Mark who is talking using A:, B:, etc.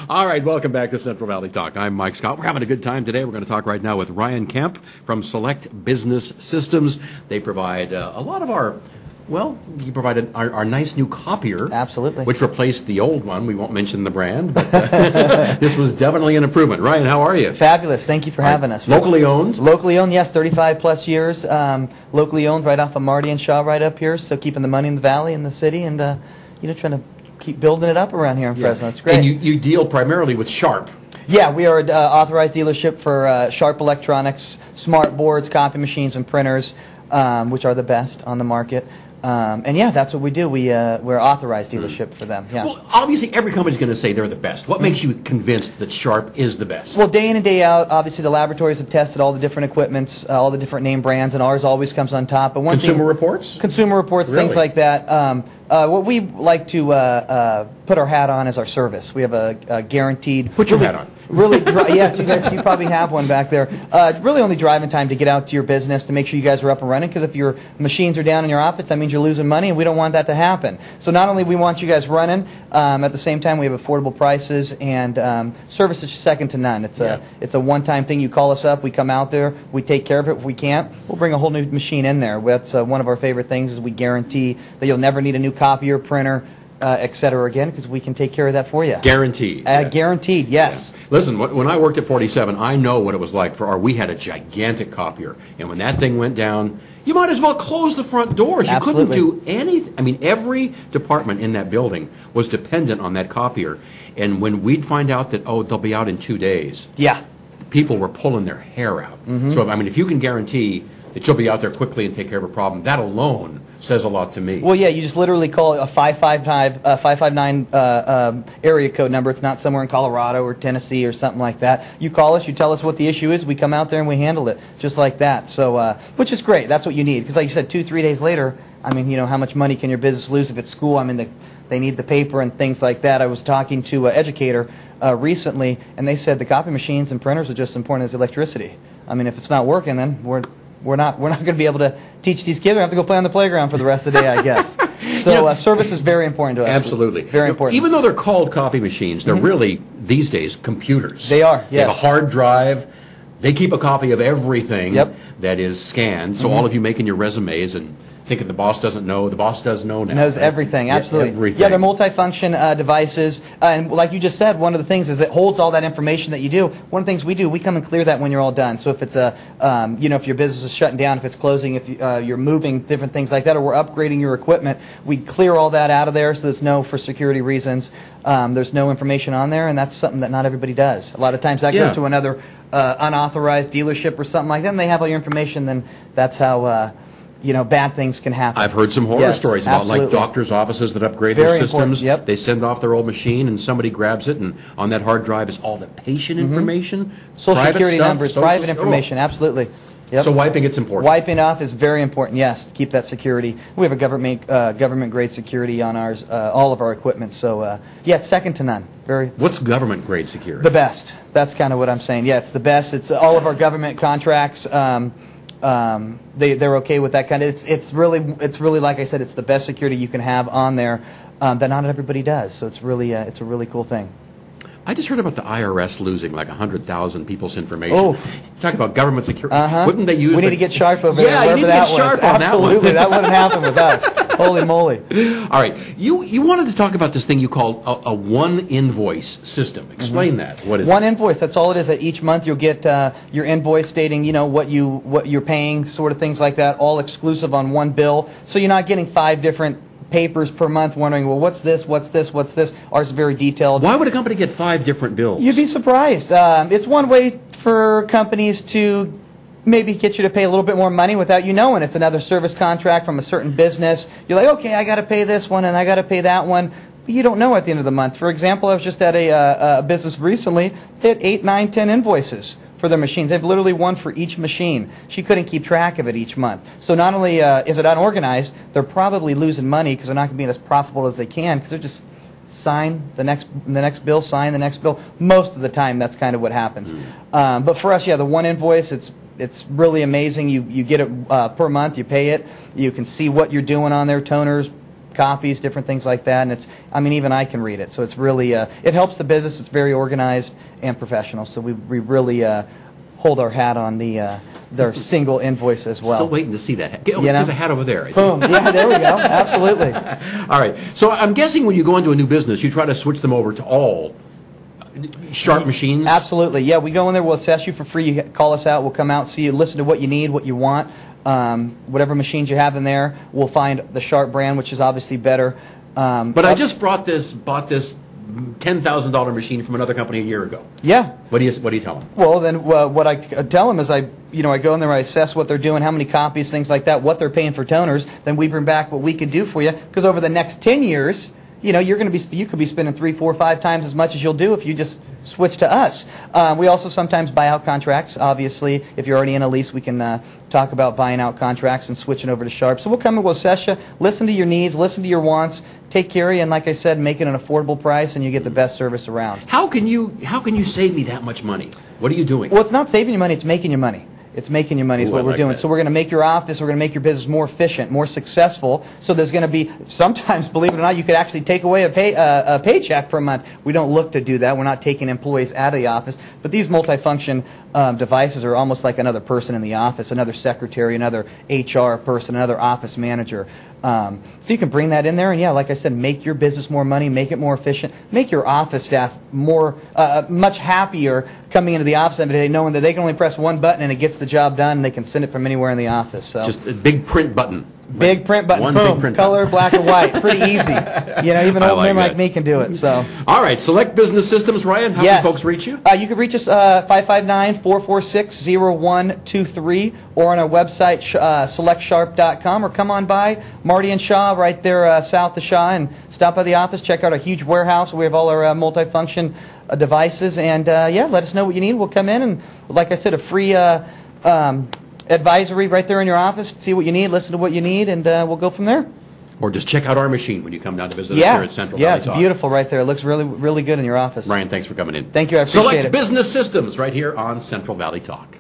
A: All right, welcome back to Central Valley Talk. I'm Mike Scott. We're having a good time today. We're going to talk right now with Ryan Kampf from Select Business Systems. They provide a lot of you provided our nice new copier.
B: Absolutely.
A: Which replaced the old one. We won't mention the brand, but this was definitely an improvement. Ryan, how are you?
B: Fabulous. Thank you for having us.
A: Locally owned?
B: Locally owned, yes, 35 plus years. Locally owned right off of Marty and Shaw right up here, so keeping the money in the valley and the city and, trying to keep building it up around here in Fresno. It's great.
A: And you deal primarily with Sharp.
B: Yeah, we are an authorized dealership for Sharp Electronics, smart boards, copy machines, and printers, which are the best on the market. And yeah, that's what we do. We're authorized dealership for them. Yeah.
A: Well, obviously, every company's going to say they're the best. What makes you convinced that Sharp is the best?
B: Well, day in and day out, obviously the laboratories have tested all the different equipments, all the different name brands, and ours always comes on top. But
A: Consumer reports?
B: Consumer reports,
A: really?
B: Things like that. What we like to put our hat on is our service. We have a guaranteed.
A: Put your hat on.
B: Yes, you probably have one back there. Really only driving time to get out to your business to make sure you guys are up and running, because if your machines are down in your office, that means you're losing money, and we don't want that to happen. So not only we want you guys running, at the same time we have affordable prices, and service is second to none. It's a one-time thing. You call us up, we come out there, we take care of it. If we can't, we'll bring a whole new machine in there. That's one of our favorite things, is we guarantee that you'll never need a new copier, printer, et cetera, again, because we can take care of that for you.
A: Guaranteed.
B: Guaranteed, yes.
A: Yeah. Listen, when I worked at 47, I know what it was like we had a gigantic copier, and when that thing went down, you might as well close the front doors. You
B: Absolutely.
A: couldn't do anything. I mean, every department in that building was dependent on that copier, and when we'd find out that, they'll be out in 2 days,
B: Yeah.
A: people were pulling their hair out. So, I mean, if you can guarantee that you'll be out there quickly and take care of a problem, that alone says a lot to me.
B: Well, yeah, you just literally call a 559 area code number. It's not somewhere in Colorado or Tennessee or something like that. You call us, you tell us what the issue is, we come out there and we handle it just like that. So, which is great. That's what you need, because like you said, 2-3 days later, I mean, how much money can your business lose if it's school? I mean, they need the paper and things like that. I was talking to an educator recently, and they said the copy machines and printers are just as important as electricity. I mean, if it's not working, then we're not going to be able to teach these kids. We have to go play on the playground for the rest of the day, I guess. So service is very important to us.
A: Absolutely.
B: Very important.
A: Even though they're called copy machines, they're really, these days, computers.
B: They are, yes.
A: They have a hard drive. They keep a copy of everything that is scanned. So all of you making your resumes and thinking the boss doesn't know, the boss does know now.
B: Knows everything, absolutely.
A: Everything.
B: Yeah, they're multifunction devices. And like you just said, one of the things is it holds all that information that you do. One of the things we do, we come and clear that when you're all done. So if it's if your business is shutting down, if it's closing, if you're moving, different things like that, or we're upgrading your equipment, we clear all that out of there so there's for security reasons, there's no information on there, and that's something that not everybody does. A lot of times that goes to another unauthorized dealership or something like that, and they have all your information, then that's how bad things can happen.
A: I've heard some horror stories about
B: absolutely.
A: like doctors' offices that upgrade
B: Very
A: their systems.
B: important,
A: They send off their old machine and somebody grabs it, and on that hard drive is all the patient information,
B: Social security
A: stuff,
B: numbers, private information, absolutely. Yep.
A: So wiping it's important.
B: Wiping off is very important, yes, to keep that security. We have a government-grade security on ours, all of our equipment. So, it's second to none.
A: What's government-grade security?
B: The best. That's kind of what I'm saying. Yeah, it's the best. It's all of our government contracts. They're okay with that kind of. It's really like I said, it's the best security you can have on there that not everybody does. So it's a really cool thing.
A: I just heard about the IRS losing like 100,000 people's information.
B: Oh.
A: Talk about government security. Wouldn't they use
B: We need to get sharp over there.
A: Yeah, you need to get sharp on that one.
B: Absolutely, that wouldn't happen with us. Holy moly.
A: All right. You wanted to talk about this thing you call a one invoice system. Explain that. What is
B: one
A: it?
B: invoice? That's all it is. That each month you'll get your invoice stating what you're paying, sort of things like that, all exclusive on one bill. So you're not getting 5 different papers per month wondering, well, what's this, what's this, what's this? Ours is very detailed.
A: Why would a company get 5 different bills?
B: You'd be surprised. It's one way for companies to maybe get you to pay a little bit more money without you knowing. It's another service contract from a certain business. You're like, okay, I got to pay this one and I got to pay that one. But you don't know at the end of the month. For example, I was just at a business recently. They had 8, 9, 10 invoices for their machines. They have literally one for each machine. She couldn't keep track of it each month. So not only is it unorganized, they're probably losing money because they're not going to be as profitable as they can because they're just sign the next bill, sign the next bill. Most of the time, that's kind of what happens. But for us, the one invoice, it's really amazing. You get it per month, you pay it. You can see what you're doing on there, toners, copies, different things like that. And I mean, even I can read it. So it's really, it helps the business. It's very organized and professional. So we really hold our hat on their single invoice as well.
A: Still waiting to see that. There's a hat over there.
B: Boom. Yeah, there we go. Absolutely.
A: All right. So I'm guessing when you go into a new business, you try to switch them over to all Sharp machines?
B: Absolutely. Yeah, we go in there. We'll assess you for free. You call us out. We'll come out, see you, listen to what you need, what you want. Whatever machines you have in there, we'll find the Sharp brand, which is obviously better.
A: But I just bought this $10,000 machine from another company a year ago.
B: Yeah.
A: What do you tell them?
B: Well, then what I tell them is I go in there, I assess what they're doing, how many copies, things like that, what they're paying for toners. Then we bring back what we could do for you, because over the next 10 years, you could be spending 3, 4, 5 times as much as you'll do if you just switch to us. We also sometimes buy out contracts. Obviously, if you're already in a lease, we can talk about buying out contracts and switching over to Sharp. So we'll come and we'll assess you, listen to your needs, listen to your wants, take care of you, and like I said, make it an affordable price, and you get the best service around.
A: How can you save me that much money? What are you doing?
B: Well, it's not saving you money; it's making you money. It's making you money is what we're doing. So we're going to make your office, we're going to make your business more efficient, more successful. So there's going to be, sometimes, believe it or not, you could actually take away a paycheck per month. We don't look to do that. We're not taking employees out of the office. But these multifunction devices are almost like another person in the office, another secretary, another HR person, another office manager. So you can bring that in there, and yeah, like I said, make your business more money, make it more efficient, make your office staff much happier coming into the office every day, knowing that they can only press one button and it gets the job done, and they can send it from anywhere in the office. So
A: just a big print button.
B: Big print button,
A: One
B: boom,
A: big print
B: color,
A: button.
B: black and white, pretty easy. Even old men like me can do it. So.
A: All right, Select Business Systems, Ryan, how can folks reach you?
B: You can reach us 559-446-0123 or on our website, selectsharp.com, or come on by Marty and Shaw right there south of Shaw and stop by the office, check out our huge warehouse. We have all our multifunction devices, and let us know what you need. We'll come in and, like I said, a free advisory right there in your office. See what you need, listen to what you need, and we'll go from there.
A: Or just check out our machine when you come down to visit us here at Central Valley
B: it's
A: Talk.
B: beautiful right there. It looks really, really good in your office.
A: Ryan, thanks for coming in.
B: Thank you. I appreciate it.
A: Select Business Systems right here on Central Valley Talk.